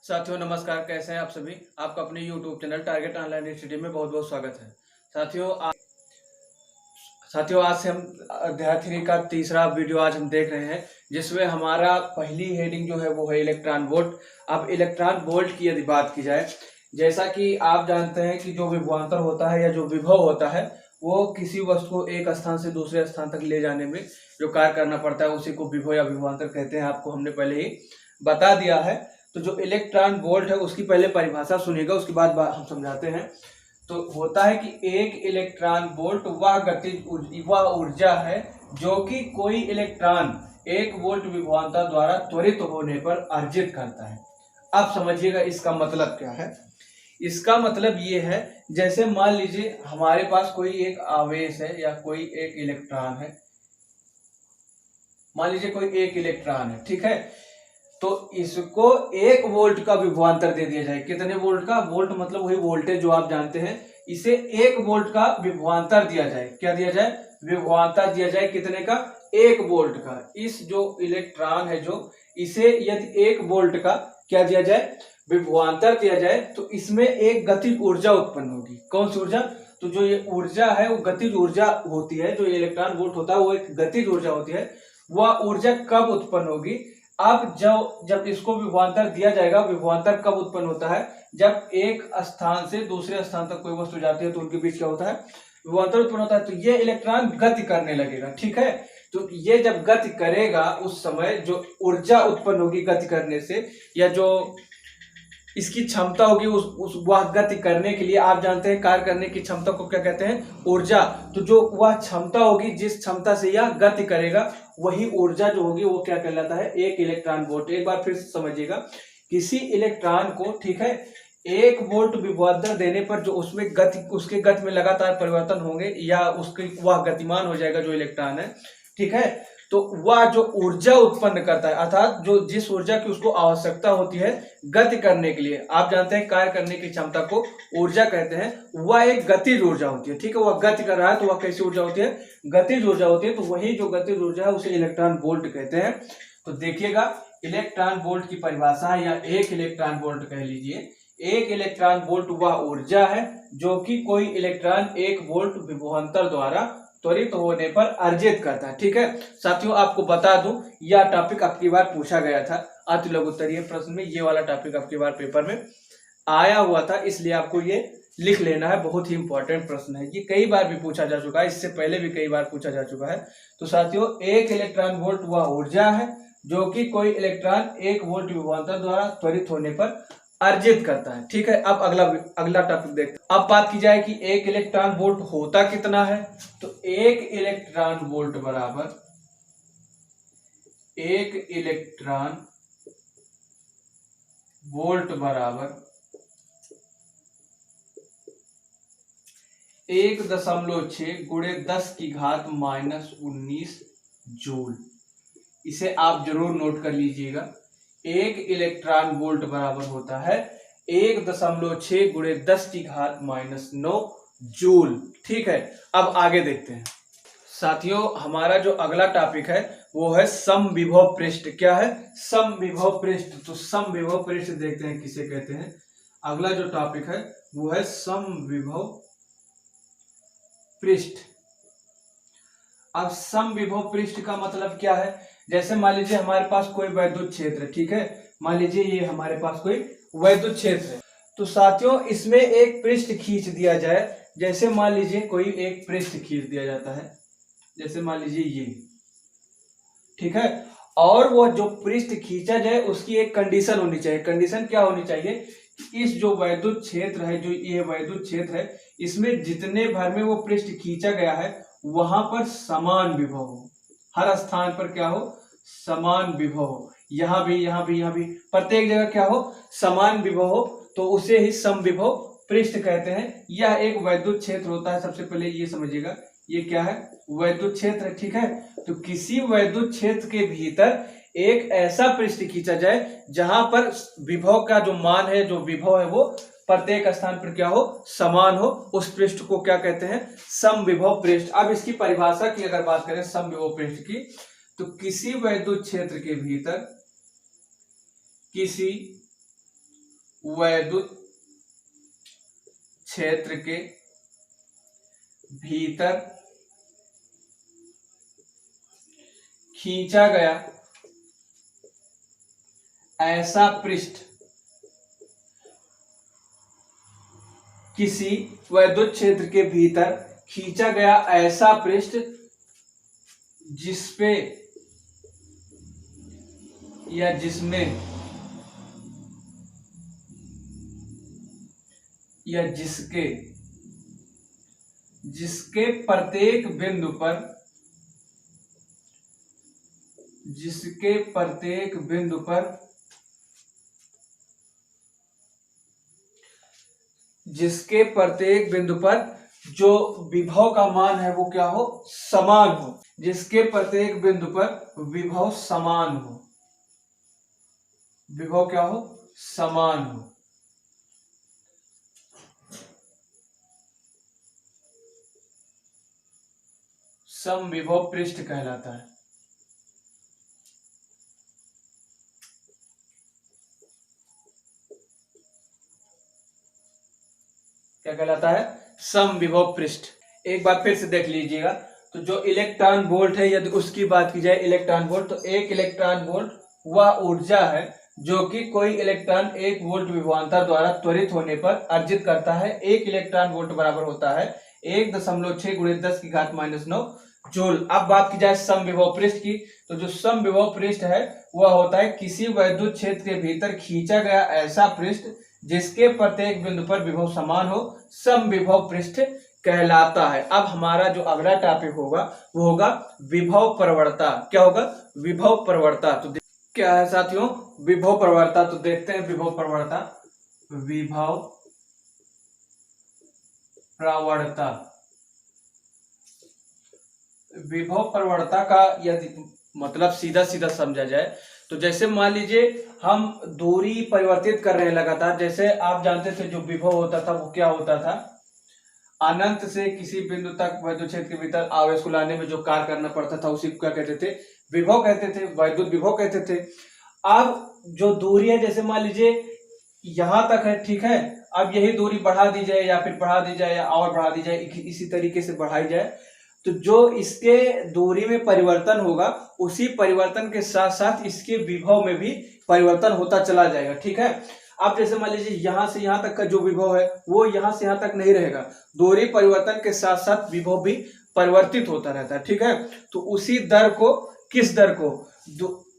साथियों नमस्कार, कैसे हैं आप सभी। आपका अपने YouTube channel target online institute में बहुत बहुत स्वागत है। साथियों आज से हम अध्याय 3 का तीसरा वीडियो आज हम देख रहे हैं, जिसमें हमारा पहली हेडिंग जो है वो है इलेक्ट्रॉन वोल्ट। अब इलेक्ट्रॉन वोल्ट की यदि बात की जाए, जैसा कि आप जानते हैं कि जो विभवांतर होता है या जो विभव होता है वो किसी वस्तु को एक स्थान से दूसरे स्थान तक ले जाने में जो कार्य करना पड़ता है उसी को विभव या विभवांतर कहते हैं। आपको हमने पहले ही बता दिया है। तो जो इलेक्ट्रॉन वोल्ट है उसकी पहले परिभाषा सुनिएगा, उसके बाद हम समझाते हैं। तो होता है कि एक इलेक्ट्रॉन वोल्ट वह ऊर्जा है जो कि कोई इलेक्ट्रॉन 1 वोल्ट विभवांतर द्वारा त्वरित होने पर अर्जित करता है। अब समझिएगा इसका मतलब क्या है। इसका मतलब ये है, जैसे मान लीजिए हमारे पास कोई एक आवेश है या कोई एक इलेक्ट्रॉन है। मान लीजिए कोई एक इलेक्ट्रॉन है, ठीक है। तो इसको 1 वोल्ट का विभवांतर दे दिया जाए। कितने वोल्ट का? वोल्ट मतलब वही वोल्टेज जो आप जानते हैं। इसे 1 वोल्ट का विभवांतर दिया जाए। क्या दिया जाए? विभवांतर दिया जाए। कितने का? 1 वोल्ट का। इस जो इलेक्ट्रॉन है जो इसे यदि 1 वोल्ट का क्या दिया जाए? विभवांतर दिया जाए, तो इसमें एक गतिज ऊर्जा उत्पन्न होगी। कौन सी ऊर्जा? तो जो ये ऊर्जा है वो गतिज ऊर्जा होती है। जो इलेक्ट्रॉन वोल्ट होता है वो एक गतिज ऊर्जा होती है। वह ऊर्जा कब उत्पन्न होगी? अब जब इसको विभवांतर दिया जाएगा, विभवांतर कब उत्पन्न होता है? जब एक स्थान से दूसरे स्थान तक कोई वस्तु जाती है तो उनके बीच क्या होता है? विभवांतर उत्पन्न होता है। तो ये इलेक्ट्रॉन गति करने लगेगा, ठीक है। तो ये जब गति करेगा उस समय जो ऊर्जा उत्पन्न होगी गति करने से, या जो इसकी क्षमता होगी उस वह गति करने के लिए, आप जानते हैं कार्य करने की क्षमता को क्या कहते हैं? ऊर्जा। तो जो वह क्षमता होगी जिस क्षमता से यह गति करेगा वही ऊर्जा जो होगी वो क्या कहलाता है? 1 इलेक्ट्रॉन वोल्ट। एक बार फिर समझिएगा, किसी इलेक्ट्रॉन को, ठीक है, 1 वोल्ट विभवांतर देने पर जो उसमें गति, उसके गति में लगातार परिवर्तन होंगे या उसके वह गतिमान हो जाएगा जो इलेक्ट्रॉन है, ठीक है। तो वह जो ऊर्जा उत्पन्न करता है, अर्थात जो जिस ऊर्जा की उसको आवश्यकता होती है गति करने के लिए, आप जानते हैं कार्य करने की क्षमता को ऊर्जा कहते हैं, वह एक गतिज ऊर्जा होती है, ठीक है। वह गति कर रहा है तो वह कैसी ऊर्जा होती है? गतिज ऊर्जा होती है। तो वही जो गतिज ऊर्जा है उसे इलेक्ट्रॉन वोल्ट कहते हैं। तो देखिएगा, इलेक्ट्रॉन वोल्ट की परिभाषा है, या 1 इलेक्ट्रॉन वोल्ट कह लीजिए। 1 इलेक्ट्रॉन वोल्ट वह ऊर्जा है जो कि कोई इलेक्ट्रॉन 1 वोल्ट विभवांतर द्वारा त्वरित होने पर अर्जित करता है, ठीक है। साथियों आपको बता दूं, यह टॉपिक आपकी बार पूछा गया था अति लघु उत्तरीय प्रश्न में। ये वाला टॉपिक आपकी बार पेपर में आया हुआ था, इसलिए आपको ये लिख लेना है। बहुत ही इंपॉर्टेंट प्रश्न है। ये कई बार भी पूछा जा चुका है, इससे पहले भी कई बार पूछा जा चुका है। तो साथियों 1 इलेक्ट्रॉन वोल्ट वह ऊर्जा है जो कि कोई इलेक्ट्रॉन 1 वोल्ट विभवांतर द्वारा त्वरित होने पर अर्जित करता है, ठीक है। अब अगला टॉपिक देखते हैं। अब बात की जाए कि 1 इलेक्ट्रॉन वोल्ट होता कितना है। तो 1 इलेक्ट्रॉन वोल्ट बराबर 1 इलेक्ट्रॉन वोल्ट बराबर 1.6 गुणे 10 की घात -19 जूल। इसे आप जरूर नोट कर लीजिएगा। 1 इलेक्ट्रॉन वोल्ट बराबर होता है 1.6 गुणे 10 की घात -9 जूल, ठीक है। अब आगे देखते हैं साथियों, हमारा जो अगला टॉपिक है वो है समविभव पृष्ठ। क्या है? समविभव पृष्ठ। तो समविभव पृष्ठ देखते हैं किसे कहते हैं। अगला जो टॉपिक है वो है समविभव पृष्ठ। अब समविभव पृष्ठ का मतलब क्या है? जैसे मान लीजिए हमारे पास कोई वैद्युत क्षेत्र है, ठीक है। मान लीजिए ये हमारे पास कोई वैद्युत क्षेत्र है। तो साथियों इसमें एक पृष्ठ खींच दिया जाए। जैसे मान लीजिए कोई एक पृष्ठ खींच दिया जाता है, जैसे मान लीजिए ये, ठीक है। और वो जो पृष्ठ खींचा जाए उसकी एक कंडीशन होनी चाहिए। कंडीशन क्या होनी चाहिए? इस जो वैद्युत क्षेत्र है, जो ये वैद्युत क्षेत्र है, इसमें जितने भर में वो पृष्ठ खींचा गया है वहां पर समान विभव हो। हर स्थान पर क्या हो? समान विभव हो। यहां भी, यहां भी, यहां भी, प्रत्येक जगह क्या हो? समान विभव हो। तो उसे ही समविभव पृष्ठ कहते हैं। यह एक वैद्युत क्षेत्र होता है। सबसे पहले ये समझिएगा, ये क्या है? वैद्युत क्षेत्र, ठीक है। तो किसी वैद्युत क्षेत्र के भीतर एक ऐसा पृष्ठ खींचा जाए जहां पर विभव का जो मान है, जो विभव है, वो प्रत्येक स्थान पर क्या हो? समान हो। उस पृष्ठ को क्या कहते हैं? समविभव पृष्ठ। अब इसकी परिभाषा की अगर बात करें समविभव पृष्ठ की, तो किसी वैद्युत क्षेत्र के भीतर किसी वैद्युत क्षेत्र के भीतर खींचा गया ऐसा पृष्ठ किसी वैद्युत क्षेत्र के भीतर खींचा गया ऐसा पृष्ठ जिसपे या जिसमें या जिसके प्रत्येक बिंदु पर जो विभव का मान है वो क्या हो, समान हो। जिसके प्रत्येक बिंदु पर विभव समान हो, विभव क्या हो, समान हो। समविभव पृष्ठ कहलाता है। क्या कहलाता है, समविभव पृष्ठ। एक बार फिर से देख लीजिएगा, तो जो इलेक्ट्रॉन वोल्ट है, यदि उसकी बात की जाए इलेक्ट्रॉन वोल्ट, तो एक इलेक्ट्रॉन वोल्ट वह ऊर्जा है जो कि कोई इलेक्ट्रॉन 1 वोल्ट विभवांतर द्वारा त्वरित होने पर अर्जित करता है। 1 इलेक्ट्रॉन वोल्ट बराबर होता है 1.6 × 10⁻⁹ जूल। अब बात की जाए समविभव पृष्ठ की, तो जो समविभव पृष्ठ है वह होता है किसी वैद्युत क्षेत्र के भीतर खींचा गया ऐसा पृष्ठ जिसके प्रत्येक बिंदु पर विभव समान हो, समविभव पृष्ठ कहलाता है। अब हमारा जो अगला टॉपिक होगा वो होगा विभव प्रवणता। क्या होगा, विभव प्रवणता। तो क्या है साथियों, विभव प्रवणता। तो देखते हैं विभव प्रवणता। विभव प्रवणता, विभव प्रवणता का यदि मतलब सीधा सीधा समझा जाए तो जैसे मान लीजिए हम दूरी परिवर्तित कर रहे हैं लगातार। जैसे आप जानते थे जो विभव होता था वो क्या होता था, अनंत से किसी बिंदु तक वैद्युत क्षेत्र के भीतर आवेश को लाने में जो कार्य करना पड़ता था उसी को क्या कहते थे, विभव कहते थे, वैद्युत विभव कहते थे। अब जो दूरी है, जैसे मान लीजिए यहां तक है, ठीक है, अब यही दूरी बढ़ा दी जाए या फिर बढ़ा दी जाए या और बढ़ा दी जाए, इसी तरीके से बढ़ाई जाए, तो जो इसके दूरी में परिवर्तन होगा उसी परिवर्तन के साथ साथ इसके विभव में भी परिवर्तन होता चला जाएगा। ठीक है, अब जैसे मान लीजिए यहां से यहां तक का जो विभव है वो यहां से यहां तक नहीं रहेगा, दूरी परिवर्तन के साथ साथ विभव भी परिवर्तित होता रहता है। ठीक है, तो उसी दर को, किस दर को,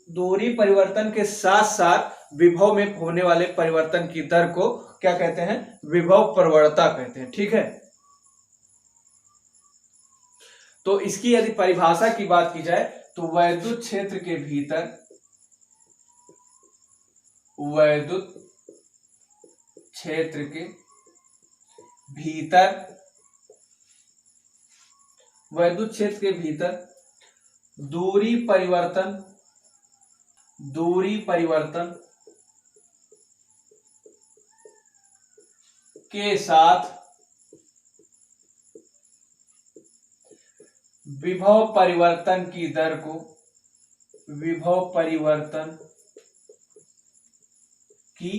दूरी परिवर्तन के साथ साथ विभव में होने वाले परिवर्तन की दर को क्या कहते हैं, विभव प्रवणता कहते हैं। ठीक है, तो इसकी यदि परिभाषा की बात की जाए तो वैद्युत क्षेत्र के भीतर, वैद्युत क्षेत्र के भीतर, वैद्युत क्षेत्र के भीतर दूरी परिवर्तन के साथ विभव परिवर्तन की दर को, विभव परिवर्तन की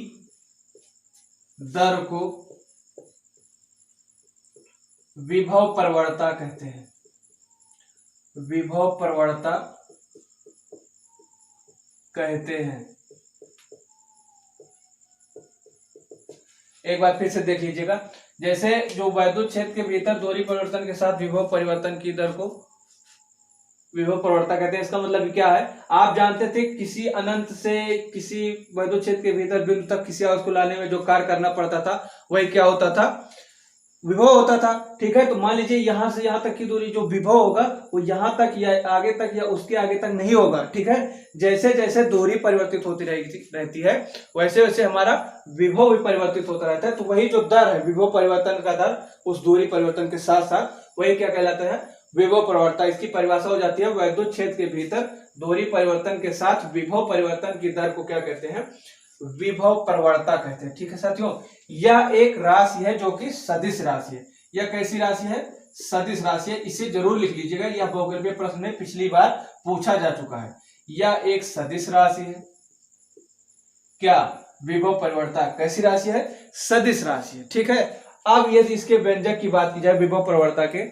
दर को विभव प्रवणता कहते हैं, विभव प्रवणता कहते हैं। एक बार फिर से देख लीजिएगा, जैसे जो वैद्युत क्षेत्र के भीतर दूरी परिवर्तन के साथ विभव परिवर्तन की दर को विभव प्रवणता कहते हैं। इसका मतलब क्या है, आप जानते थे किसी अनंत से किसी वैद्युत क्षेत्र के भीतर बिंदु तक किसी आवेश को लाने में जो कार्य करना पड़ता था वही क्या होता था, विभव होता था। ठीक है, तो मान लीजिए यहां से यहां तक की दूरी जो विभव होगा वो यहां तक या आगे तक या उसके आगे तक नहीं होगा। ठीक है, जैसे जैसे दूरी परिवर्तित होती रहती है वैसे वैसे हमारा विभव भी परिवर्तित होता रहता है। तो वही जो दर है विभव परिवर्तन का दर, उस दूरी परिवर्तन के साथ साथ वही क्या कहलाता है, विभव प्रवणता। इसकी परिभाषा हो जाती है वैद्युत क्षेत्र के भीतर दूरी परिवर्तन के साथ विभव परिवर्तन की दर को क्या कहते हैं, विभव प्रवणता कहते हैं। ठीक है साथियों, यह एक राशि है जो कि सदिश राशि है। यह कैसी राशि है, सदिश राशि है। इसे जरूर लिख लीजिएगा, यह बहुगणितीय प्रश्न में पिछली बार पूछा जा चुका है। यह एक सदिश राशि है। क्या, विभव परिवर्तता कैसी राशि है, सदिश राशि है। ठीक है, अब यदि इसके व्यंजक की बात की जाए विभव परिवर्तता के,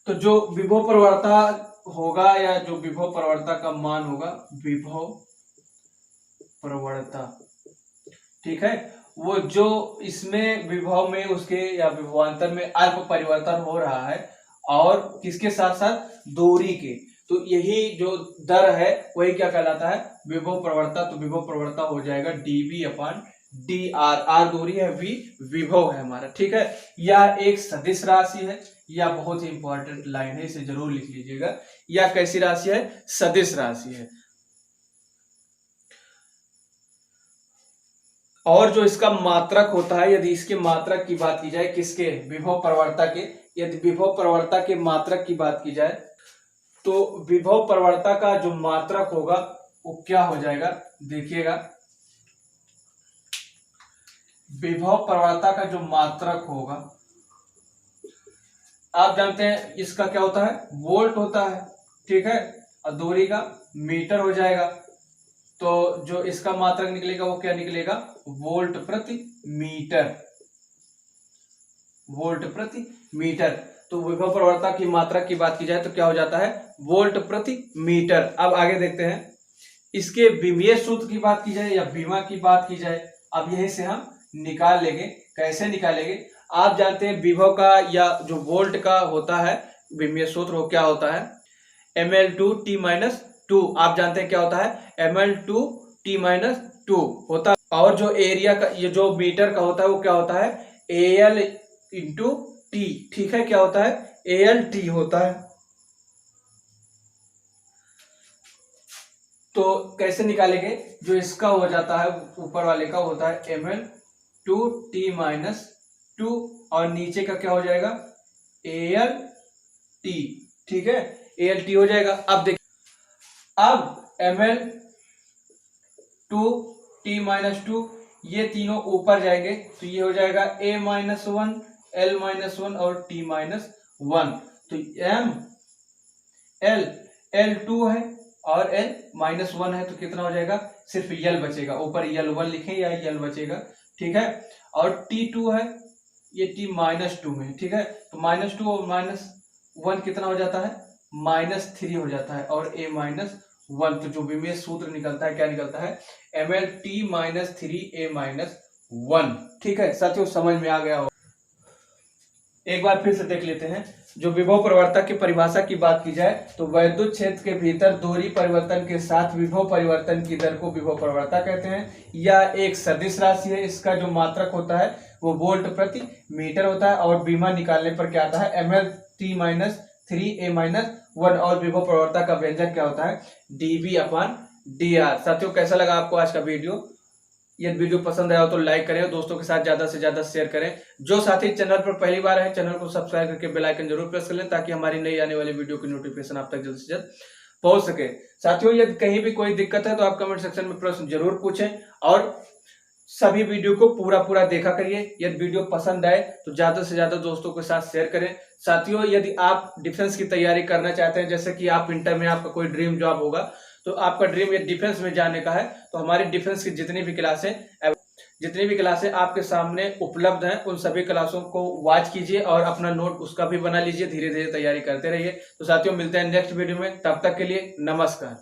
तो जो विभव परिवर्तता होगा या जो विभव परिवर्तता का मान होगा, विभव परिवर्तता, ठीक है, वो जो इसमें विभव में उसके या विभवांतर में अल्प परिवर्तन हो रहा है और किसके साथ साथ दूरी के, तो यही जो दर है वही क्या कहलाता है, विभव प्रवणता। तो विभव प्रवणता हो जाएगा dv अपॉन dr, r दूरी है, v विभव है हमारा। ठीक है, यह एक सदिश राशि है, यह बहुत ही इंपॉर्टेंट लाइन है, इसे जरूर लिख लीजिएगा। यह कैसी राशि है, सदिश राशि है। और जो इसका मात्रक होता है, यदि इसके मात्रक की बात की जाए, किसके, विभव प्रवणता के, यदि विभव प्रवणता के मात्रक की बात की जाए तो विभव प्रवणता का जो मात्रक होगा वो क्या हो जाएगा, देखिएगा, विभव प्रवणता का जो मात्रक होगा, आप जानते हैं इसका क्या होता है, वोल्ट होता है। ठीक है, और दूरी का मीटर हो जाएगा, तो जो इसका मात्रक निकलेगा वो क्या निकलेगा, वोल्ट प्रति मीटर, वोल्ट प्रति मीटर। तो विभव प्रवणता की मात्रक की बात की जाए तो क्या हो जाता है, वोल्ट प्रति मीटर। अब आगे देखते हैं, इसके विमीय सूत्र की बात की जाए या विमा की बात की जाए, अब यहीं से हम निकाल लेंगे। कैसे निकालेंगे, आप जानते हैं विभव का या जो वोल्ट का होता है विमीय सूत्र, वो क्या होता है, ml/t-2। आप जानते हैं क्या होता है, ml/t-2 होता है। और जो एरिया का, ये जो मीटर का होता है वो क्या होता है, al/t। ठीक है, क्या होता है, ALT होता है। तो कैसे निकालेंगे, जो इसका हो जाता है ऊपर वाले का होता है ml/t-2 और नीचे का क्या हो जाएगा, ALT। ठीक है, ALT हो जाएगा। अब देखिए, अब ml/t-2 ये तीनों ऊपर जाएंगे तो ये हो जाएगा a-1, l-1 और t-1। तो L2 है और l-1 है, तो कितना हो जाएगा, सिर्फ यल बचेगा, ऊपर L1 लिखें या यल बचेगा। ठीक है, और T2 है, ये t-2 में। ठीक है, तो -2 और -1 कितना हो जाता है, -3 हो जाता है, और a-1। तो जो विमीय सूत्र निकलता है, क्या निकलता है, ml/t-3a-1। ठीक है साथियों, समझ में आ गया हो। एक बार फिर से देख लेते हैं, जो विभव प्रवणता की परिभाषा की बात की जाए तो वैद्युत क्षेत्र के भीतर दूरी परिवर्तन के साथ विभव परिवर्तन की दर को विभव प्रवणता कहते हैं। यह एक सदिश राशि है, इसका जो मात्रक होता है वो वोल्ट प्रति मीटर होता है, और विमा निकालने पर क्या आता है, ml/t-3a-1, और विभव प्रवणता का व्यंजक क्या होता है, dv/dr। साथियों, कैसा लगा आपको आज का वीडियो, यदि वीडियो पसंद आया हो तो लाइक करें, दोस्तों के साथ ज्यादा से ज्यादा शेयर करें। जो साथी चैनल पर पहली बार है, चैनल को सब्सक्राइब करके बेल आइकन जरूर प्रेस कर लें, ताकि हमारी नई आने वाली वीडियो की नोटिफिकेशन आप तक जल्द से जल्द पहुंच सके। साथियों, यदि कहीं भी कोई दिक्कत है तो आप कमेंट सेक्शन में प्रश्न जरूर पूछें, और सभी वीडियो को पूरा देखा करिए। यदि वीडियो पसंद आए तो ज्यादा से ज्यादा दोस्तों के साथ शेयर करें। साथियों, यदि आप डिफेंस की तैयारी करना चाहते हैं, जैसे कि आप इंटर में आपका कोई ड्रीम जॉब होगा, तो आपका ड्रीम ये डिफेंस में जाने का है, तो हमारी डिफेंस की जितनी भी क्लासें आपके सामने उपलब्ध हैं, उन सभी क्लासों को वॉच कीजिए और अपना नोट उसका भी बना लीजिए। धीरे धीरे तैयारी करते रहिए। तो साथियों, मिलते हैं नेक्स्ट वीडियो में, तब तक के लिए नमस्कार।